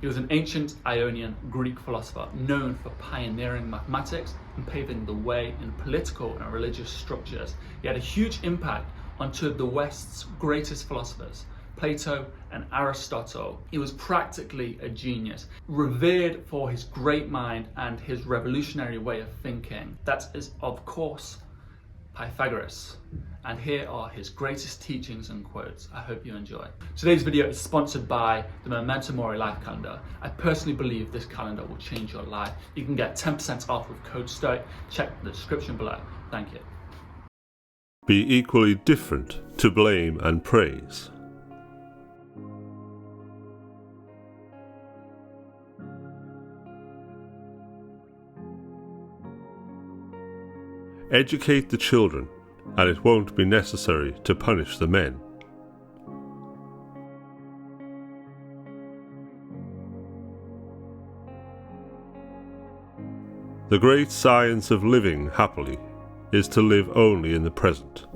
He was an ancient Ionian Greek philosopher known for pioneering mathematics and paving the way in political and religious structures. He had a huge impact on two of the West's greatest philosophers, Plato and Aristotle. He was practically a genius, revered for his great mind and his revolutionary way of thinking. That is, of course, Pythagoras. And here are his greatest teachings and quotes. I hope you enjoy. Today's video is sponsored by the Memento Mori Life Calendar. I personally believe this calendar will change your life. You can get 10% off with code STOIC. Check the description below. Thank you. Be equally different to blame and praise. Educate the children, and it won't be necessary to punish the men. The great science of living happily is to live only in the present.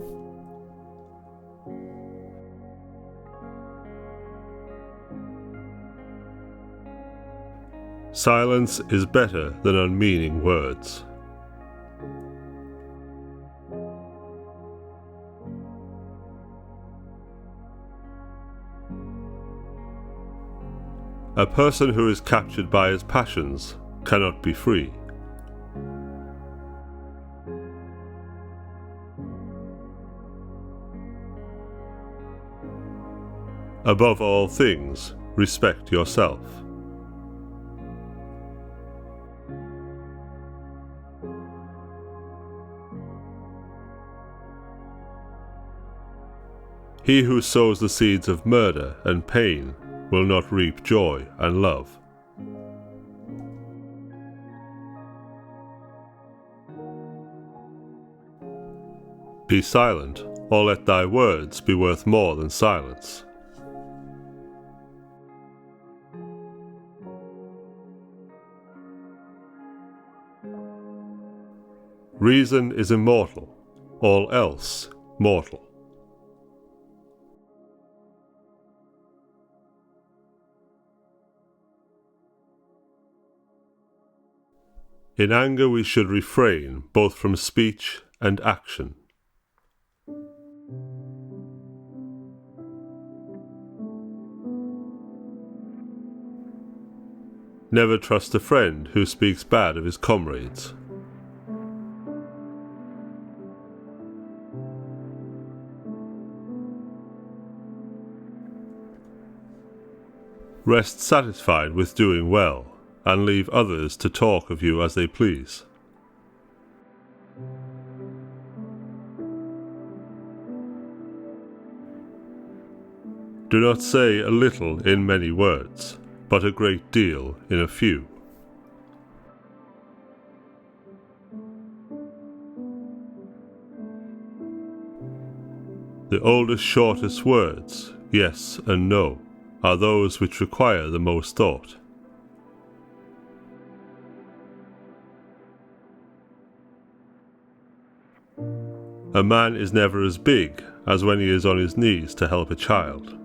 Silence is better than unmeaning words. A person who is captured by his passions cannot be free. Above all things, respect yourself. He who sows the seeds of murder and pain will not reap joy and love. Be silent, or let thy words be worth more than silence. Reason is immortal, all else mortal. In anger we should refrain both from speech and action. Never trust a friend who speaks bad of his comrades. Rest satisfied with doing well, and leave others to talk of you as they please. Do not say a little in many words, but a great deal in a few. The oldest, shortest words, yes and no, are those which require the most thought. A man is never as big as when he is on his knees to help a child.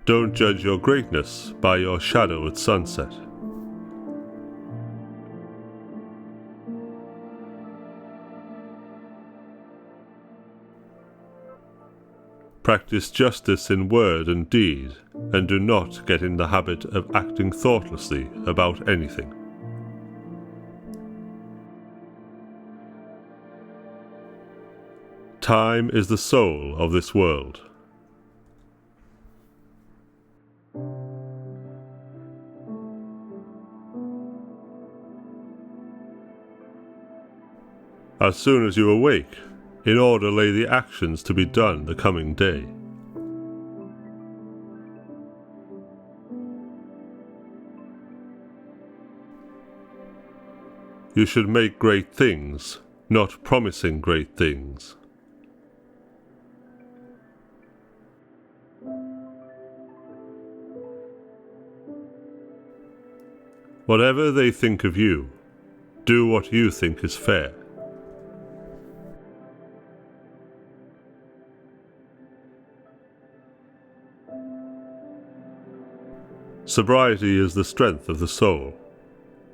Don't judge your greatness by your shadow at sunset. Practice justice in word and deed, and do not get in the habit of acting thoughtlessly about anything. Time is the soul of this world. As soon as you awake, in order lay the actions to be done the coming day. You should make great things, not promising great things. Whatever they think of you, do what you think is fair. Sobriety is the strength of the soul,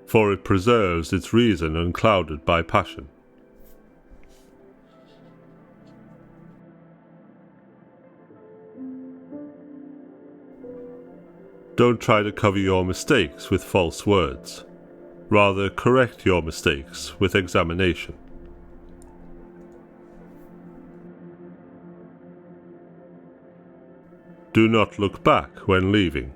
for it preserves its reason unclouded by passion. Don't try to cover your mistakes with false words. Rather, correct your mistakes with examination. Do not look back when leaving.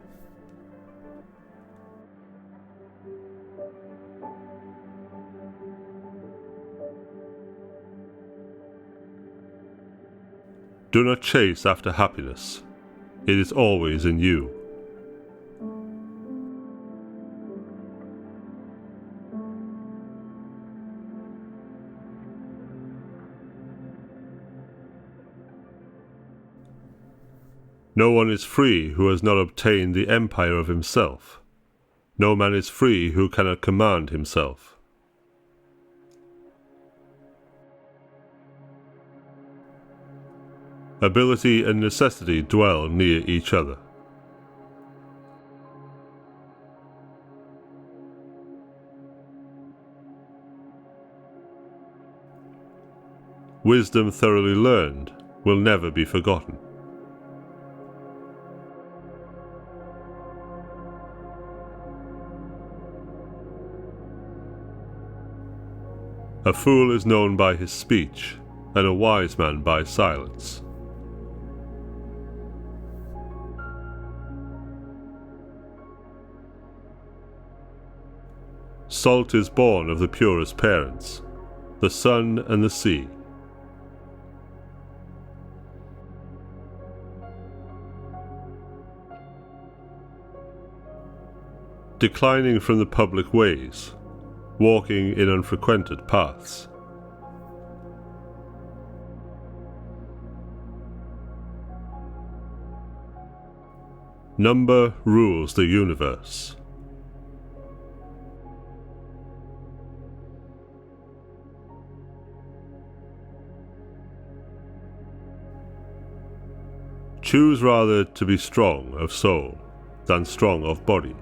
Do not chase after happiness. It is always in you. No one is free who has not obtained the empire of himself. No man is free who cannot command himself. Ability and necessity dwell near each other. Wisdom thoroughly learned will never be forgotten. A fool is known by his speech, and a wise man by silence. Salt is born of the purest parents, the sun and the sea. Declining from the public ways, walking in unfrequented paths. Number rules the universe. Choose rather to be strong of soul than strong of body.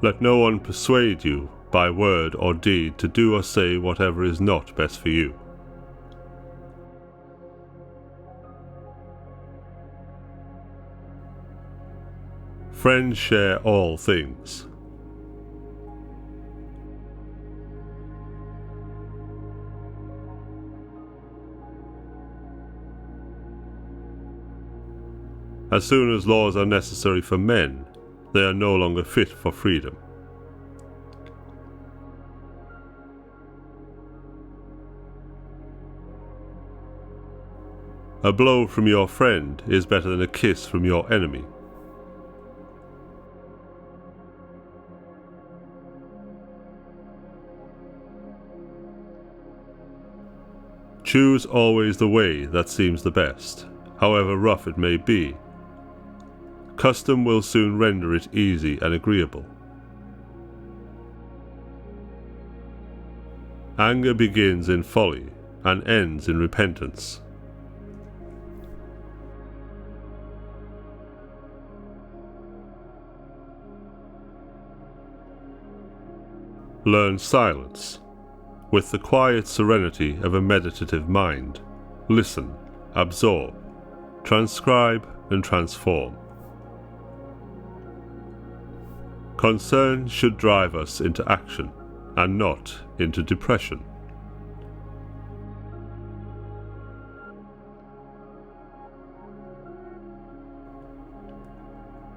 Let no one persuade you by word or deed to do or say whatever is not best for you. Friends share all things. As soon as laws are necessary for men, they are no longer fit for freedom. A blow from your friend is better than a kiss from your enemy. Choose always the way that seems the best, however rough it may be. Custom will soon render it easy and agreeable. Anger begins in folly and ends in repentance. Learn silence. With the quiet serenity of a meditative mind, listen, absorb, transcribe and transform. Concern should drive us into action and not into depression.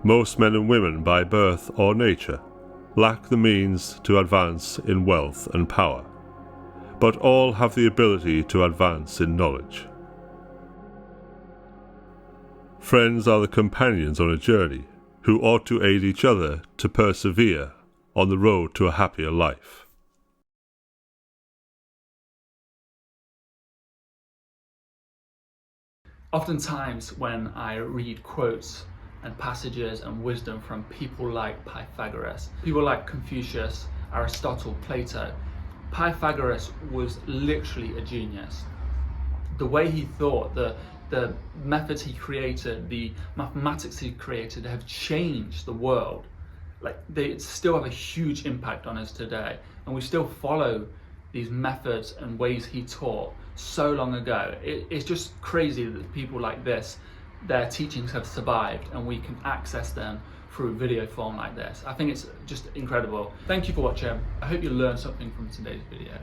Most men and women by birth or nature lack the means to advance in wealth and power, but all have the ability to advance in knowledge. Friends are the companions on a journey, who ought to aid each other to persevere on the road to a happier life. Oftentimes when I read quotes and passages and wisdom from people like Pythagoras, people like Confucius, Aristotle, Plato, Pythagoras was literally a genius. The way he thought, the methods he created, the mathematics he created have changed the world. Like, they still have a huge impact on us today, and we still follow these methods and ways he taught so long ago. It's just crazy that people like this, their teachings have survived and we can access them through video form like this. I think it's just incredible. Thank you for watching. I hope you learned something from today's video.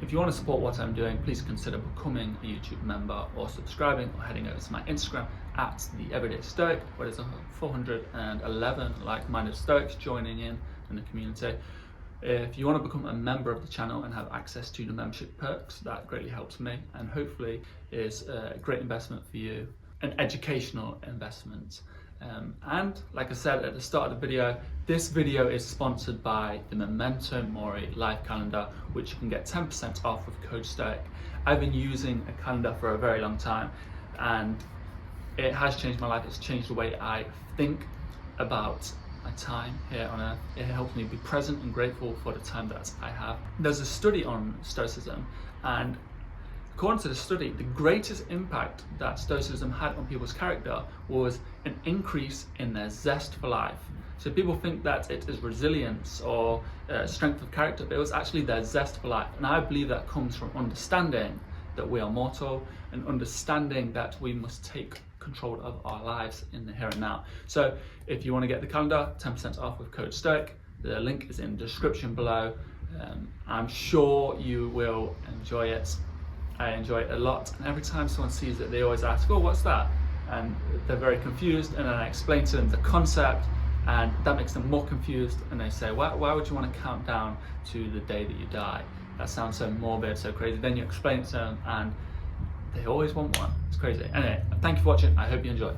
If you want to support what I'm doing, please consider becoming a YouTube member or subscribing or heading over to my Instagram at TheEverydayStoic, where there's 411 like-minded Stoics joining in the community. If you want to become a member of the channel and have access to the membership perks, that greatly helps me and hopefully is a great investment for you, an educational investment. And like I said at the start of the video, this video is sponsored by the Memento Mori life calendar, which you can get 10% off with code STOIC. I've been using a calendar for a very long time and it has changed my life. It's changed the way I think about my time here on earth. It helps me be present and grateful for the time that I have. There's a study on Stoicism, and according to the study, the greatest impact that Stoicism had on people's character was an increase in their zest for life. So people think that it is resilience or strength of character, but it was actually their zest for life. And I believe that comes from understanding that we are mortal and understanding that we must take control of our lives in the here and now. So if you want to get the calendar, 10% off with code STOIC. The link is in the description below. I'm sure you will enjoy it. I enjoy it a lot, and every time someone sees it, they always ask, oh, what's that? And they're very confused, and then I explain to them the concept, and that makes them more confused, and they say, why would you want to count down to the day that you die? That sounds so morbid, so crazy. Then you explain it to them, and they always want one. It's crazy. Anyway, thank you for watching. I hope you enjoy.